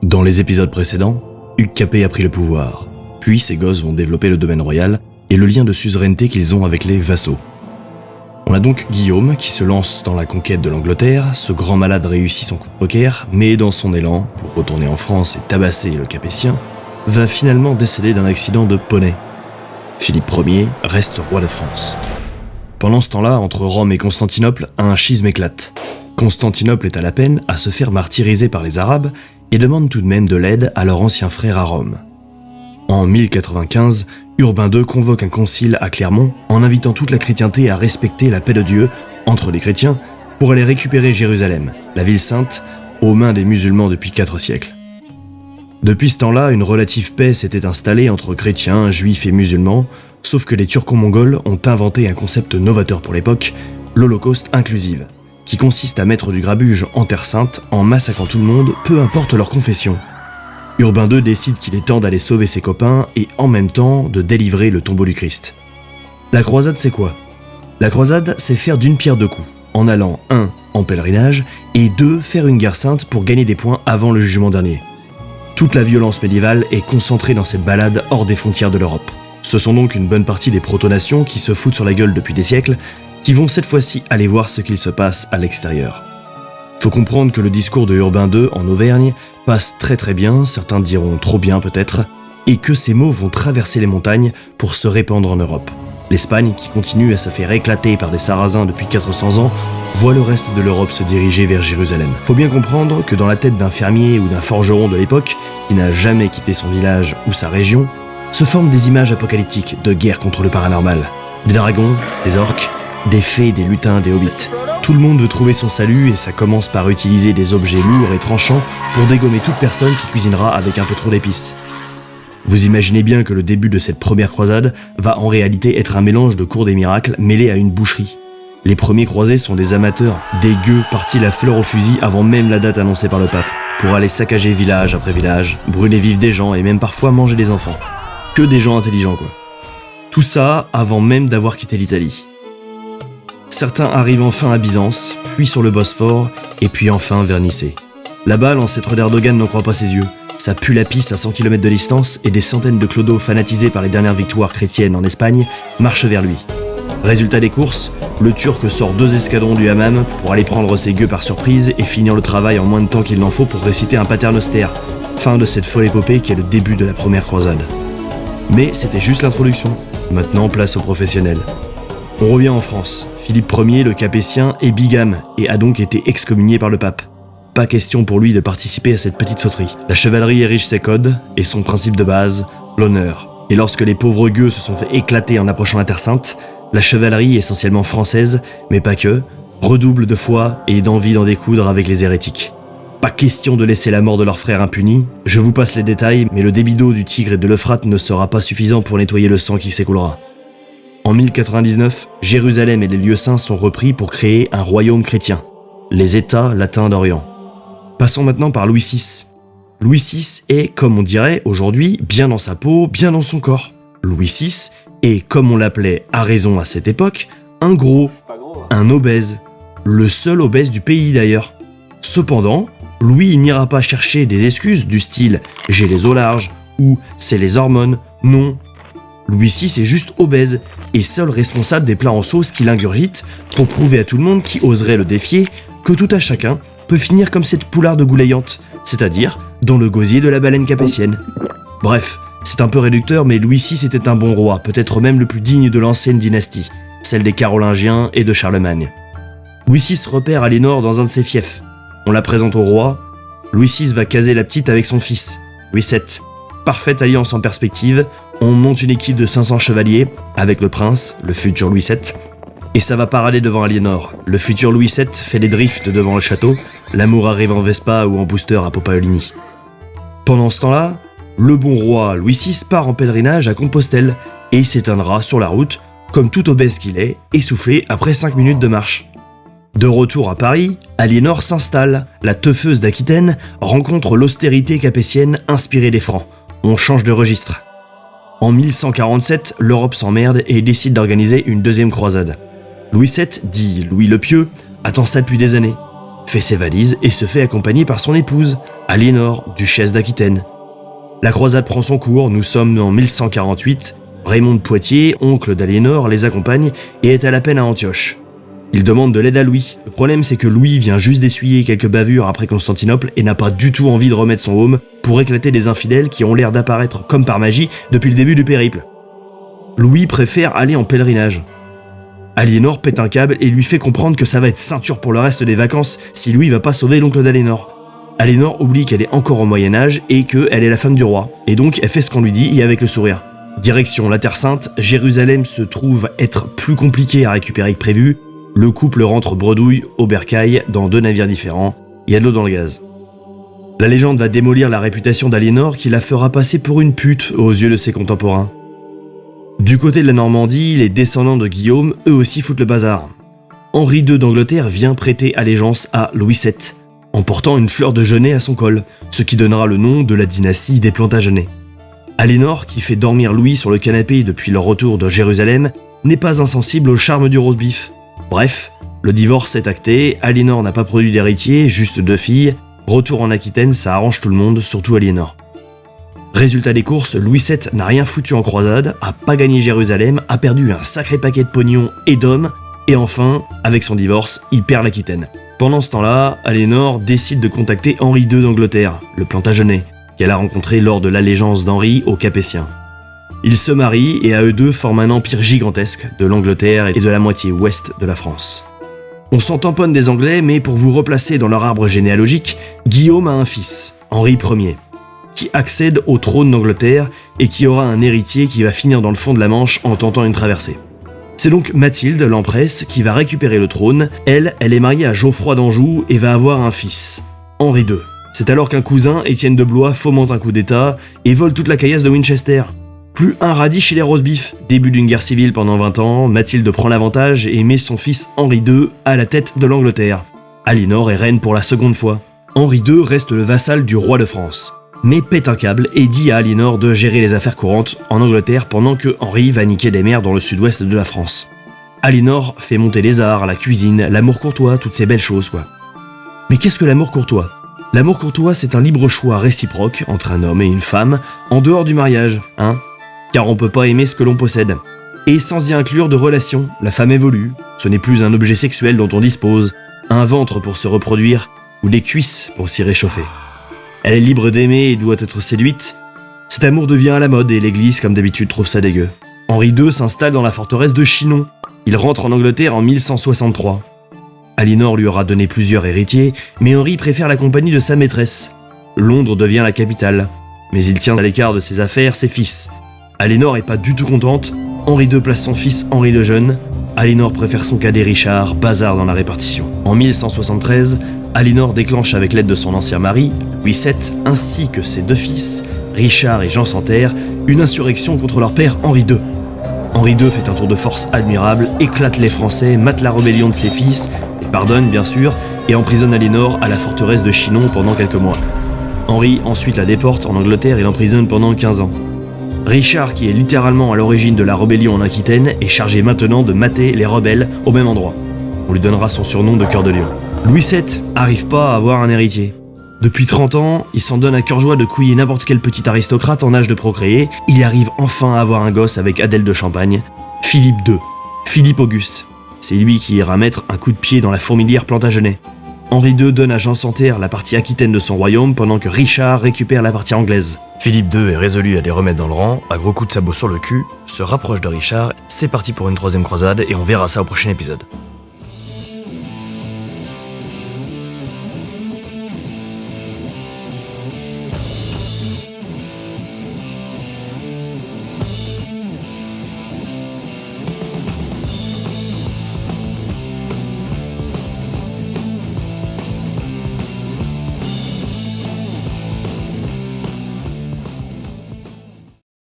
Dans les épisodes précédents, Hugues Capet a pris le pouvoir, puis ses gosses vont développer le domaine royal et le lien de suzeraineté qu'ils ont avec les vassaux. On a donc Guillaume qui se lance dans la conquête de l'Angleterre, ce grand malade réussit son coup de poker, mais dans son élan, pour retourner en France et tabasser le Capétien, va finalement décéder d'un accident de poney. Philippe Ier reste roi de France. Pendant ce temps-là, entre Rome et Constantinople, un schisme éclate. Constantinople est à la peine à se faire martyriser par les Arabes et demande tout de même de l'aide à leur ancien frère à Rome. En 1095, Urbain II convoque un concile à Clermont en invitant toute la chrétienté à respecter la paix de Dieu entre les chrétiens pour aller récupérer Jérusalem, la ville sainte, aux mains des musulmans depuis 4 siècles. Depuis ce temps-là, une relative paix s'était installée entre chrétiens, juifs et musulmans, sauf que les Turco-Mongols ont inventé un concept novateur pour l'époque, l'Holocauste inclusive, qui consiste à mettre du grabuge en Terre Sainte en massacrant tout le monde, peu importe leur confession. Urbain II décide qu'il est temps d'aller sauver ses copains et en même temps de délivrer le tombeau du Christ. La croisade, c'est quoi ? La croisade, c'est faire d'une pierre deux coups, en allant 1. En pèlerinage et 2. Faire une guerre sainte pour gagner des points avant le jugement dernier. Toute la violence médiévale est concentrée dans cette balade hors des frontières de l'Europe. Ce sont donc une bonne partie des proto-nations qui se foutent sur la gueule depuis des siècles, qui vont cette fois-ci aller voir ce qu'il se passe à l'extérieur. Faut comprendre que le discours de Urbain II en Auvergne passe très bien, certains diront trop bien peut-être, et que ces mots vont traverser les montagnes pour se répandre en Europe. L'Espagne, qui continue à se faire éclater par des Sarrasins depuis 400 ans, voit le reste de l'Europe se diriger vers Jérusalem. Faut bien comprendre que dans la tête d'un fermier ou d'un forgeron de l'époque, qui n'a jamais quitté son village ou sa région, se forment des images apocalyptiques de guerre contre le paranormal. Des dragons, des orques, des fées, des lutins, des hobbits. Tout le monde veut trouver son salut et ça commence par utiliser des objets lourds et tranchants pour dégommer toute personne qui cuisinera avec un peu trop d'épices. Vous imaginez bien que le début de cette première croisade va en réalité être un mélange de cours des miracles mêlé à une boucherie. Les premiers croisés sont des amateurs, des gueux partis la fleur au fusil avant même la date annoncée par le pape, pour aller saccager village après village, brûler vifs des gens et même parfois manger des enfants. Que des gens intelligents quoi. Tout ça avant même d'avoir quitté l'Italie. Certains arrivent enfin à Byzance, puis sur le Bosphore, et puis enfin vers Nicée. Là-bas, l'ancêtre d'Erdogan n'en croit pas ses yeux. Ça pue la pisse à 100 km de distance et des centaines de clodos fanatisés par les dernières victoires chrétiennes en Espagne marchent vers lui. Résultat des courses, le Turc sort 2 escadrons du hammam pour aller prendre ses gueux par surprise et finir le travail en moins de temps qu'il n'en faut pour réciter un paternoster. Fin de cette folle épopée qui est le début de la première croisade. Mais c'était juste l'introduction. Maintenant, place aux professionnels. On revient en France. Philippe Ier, le Capétien, est bigame et a donc été excommunié par le pape. Pas question pour lui de participer à cette petite sauterie. La chevalerie érige ses codes et son principe de base, l'honneur. Et lorsque les pauvres gueux se sont fait éclater en approchant la Terre Sainte, la chevalerie, essentiellement française, mais pas que, redouble de foi et d'envie d'en découdre avec les hérétiques. Pas question de laisser la mort de leur frère impunie, je vous passe les détails, mais le débit d'eau du Tigre et de l'Euphrate ne sera pas suffisant pour nettoyer le sang qui s'écoulera. En 1099, Jérusalem et les lieux saints sont repris pour créer un royaume chrétien, les États latins d'Orient. Passons maintenant par Louis VI. Louis VI est, comme on dirait aujourd'hui, bien dans sa peau, bien dans son corps. Louis VI est, comme on l'appelait à raison à cette époque, un gros, un obèse, le seul obèse du pays d'ailleurs. Cependant, Louis n'ira pas chercher des excuses du style « j'ai les os larges » ou « c'est les hormones », non. Louis VI est juste obèse et seul responsable des plats en sauce qu'il ingurgite pour prouver à tout le monde qui oserait le défier que tout à chacun peut finir comme cette poularde goulayante, c'est-à-dire dans le gosier de la baleine capétienne. Bref, c'est un peu réducteur mais Louis VI était un bon roi, peut-être même le plus digne de l'ancienne dynastie, celle des Carolingiens et de Charlemagne. Louis VI repère Aliénor dans un de ses fiefs. On la présente au roi, Louis VI va caser la petite avec son fils, Louis VII. Parfaite alliance en perspective, on monte une équipe de 500 chevaliers, avec le prince, le futur Louis VII, et ça va parader devant Aliénor. Le futur Louis VII fait des drifts devant le château, l'amour arrive en Vespa ou en booster à Popaolini. Pendant ce temps-là, le bon roi Louis VI part en pèlerinage à Compostelle, et s'éteindra sur la route, comme tout obèse qu'il est, essoufflé après 5 minutes de marche. De retour à Paris, Aliénor s'installe, la teufeuse d'Aquitaine rencontre l'austérité capétienne inspirée des Francs. On change de registre. En 1147, l'Europe s'emmerde et décide d'organiser une deuxième croisade. Louis VII, dit Louis le Pieux, attend ça depuis des années, fait ses valises et se fait accompagner par son épouse, Aliénor, duchesse d'Aquitaine. La croisade prend son cours, nous sommes en 1148. Raymond de Poitiers, oncle d'Aliénor, les accompagne et est à la peine à Antioche. Il demande de l'aide à Louis. Le problème, c'est que Louis vient juste d'essuyer quelques bavures après Constantinople et n'a pas du tout envie de remettre son home pour éclater des infidèles qui ont l'air d'apparaître comme par magie depuis le début du périple. Louis préfère aller en pèlerinage. Aliénor pète un câble et lui fait comprendre que ça va être ceinture pour le reste des vacances si Louis va pas sauver l'oncle d'Aliénor. Aliénor oublie qu'elle est encore au Moyen-Âge et qu'elle est la femme du roi, et donc elle fait ce qu'on lui dit et avec le sourire. Direction la Terre Sainte, Jérusalem se trouve être plus compliqué à récupérer que prévu. Le couple rentre bredouille au bercail dans 2 navires différents, il y a de l'eau dans le gaz. La légende va démolir la réputation d'Aliénor qui la fera passer pour une pute aux yeux de ses contemporains. Du côté de la Normandie, les descendants de Guillaume, eux aussi foutent le bazar. Henri II d'Angleterre vient prêter allégeance à Louis VII, en portant une fleur de genêt à son col, ce qui donnera le nom de la dynastie des Plantagenets. Aliénor, qui fait dormir Louis sur le canapé depuis leur retour de Jérusalem, n'est pas insensible au charme du roast-beef. Bref, le divorce est acté, Aliénor n'a pas produit d'héritier, juste 2 filles. Retour en Aquitaine, ça arrange tout le monde, surtout Aliénor. Résultat des courses, Louis VII n'a rien foutu en croisade, a pas gagné Jérusalem, a perdu un sacré paquet de pognon et d'hommes, et enfin, avec son divorce, il perd l'Aquitaine. Pendant ce temps-là, Aliénor décide de contacter Henri II d'Angleterre, le Plantagenet, qu'elle a rencontré lors de l'allégeance d'Henri aux Capétiens. Ils se marient et à eux deux forment un empire gigantesque de l'Angleterre et de la moitié ouest de la France. On s'en tamponne des Anglais, mais pour vous replacer dans leur arbre généalogique, Guillaume a un fils, Henri Ier, qui accède au trône d'Angleterre et qui aura un héritier qui va finir dans le fond de la Manche en tentant une traversée. C'est donc Mathilde, l'emperesse, qui va récupérer le trône. Elle est mariée à Geoffroy d'Anjou et va avoir un fils, Henri II. C'est alors qu'un cousin, Étienne de Blois, fomente un coup d'état et vole toute la caillasse de Winchester. Plus un radis chez les roast-beef. Début d'une guerre civile pendant 20 ans, Mathilde prend l'avantage et met son fils Henri II à la tête de l'Angleterre. Aliénor est reine pour la seconde fois. Henri II reste le vassal du roi de France, mais pète un câble et dit à Aliénor de gérer les affaires courantes en Angleterre pendant que Henri va niquer des mers dans le sud-ouest de la France. Aliénor fait monter les arts, la cuisine, l'amour courtois, toutes ces belles choses quoi. Mais qu'est-ce que l'amour courtois ? L'amour courtois, c'est un libre choix réciproque entre un homme et une femme en dehors du mariage, hein ? Car on peut pas aimer ce que l'on possède. Et sans y inclure de relations, la femme évolue, ce n'est plus un objet sexuel dont on dispose, un ventre pour se reproduire, ou des cuisses pour s'y réchauffer. Elle est libre d'aimer et doit être séduite. Cet amour devient à la mode et l'église, comme d'habitude, trouve ça dégueu. Henri II s'installe dans la forteresse de Chinon. Il rentre en Angleterre en 1163. Aliénor lui aura donné plusieurs héritiers, mais Henri préfère la compagnie de sa maîtresse. Londres devient la capitale, mais il tient à l'écart de ses affaires ses fils. Aliénor est pas du tout contente, Henri II place son fils Henri le Jeune, Aliénor préfère son cadet Richard, bazar dans la répartition. En 1173, Aliénor déclenche avec l'aide de son ancien mari, Louis VII, ainsi que ses 2 fils, Richard et Jean Santerre, une insurrection contre leur père Henri II. Henri II fait un tour de force admirable, éclate les Français, mate la rébellion de ses fils, les pardonne bien sûr, et emprisonne Aliénor à la forteresse de Chinon pendant quelques mois. Henri ensuite la déporte en Angleterre et l'emprisonne pendant 15 ans. Richard, qui est littéralement à l'origine de la rébellion en Aquitaine, est chargé maintenant de mater les rebelles au même endroit. On lui donnera son surnom de Cœur de Lion. Louis VII arrive pas à avoir un héritier. Depuis 30 ans, il s'en donne à cœur joie de couiller n'importe quel petit aristocrate en âge de procréer. Il arrive enfin à avoir un gosse avec Adèle de Champagne, Philippe II, Philippe Auguste. C'est lui qui ira mettre un coup de pied dans la fourmilière Plantagenet. Henri II donne à Jean Santerre la partie aquitaine de son royaume pendant que Richard récupère la partie anglaise. Philippe II est résolu à les remettre dans le rang, à gros coups de sabot sur le cul, se rapproche de Richard, c'est parti pour une 3e croisade et on verra ça au prochain épisode.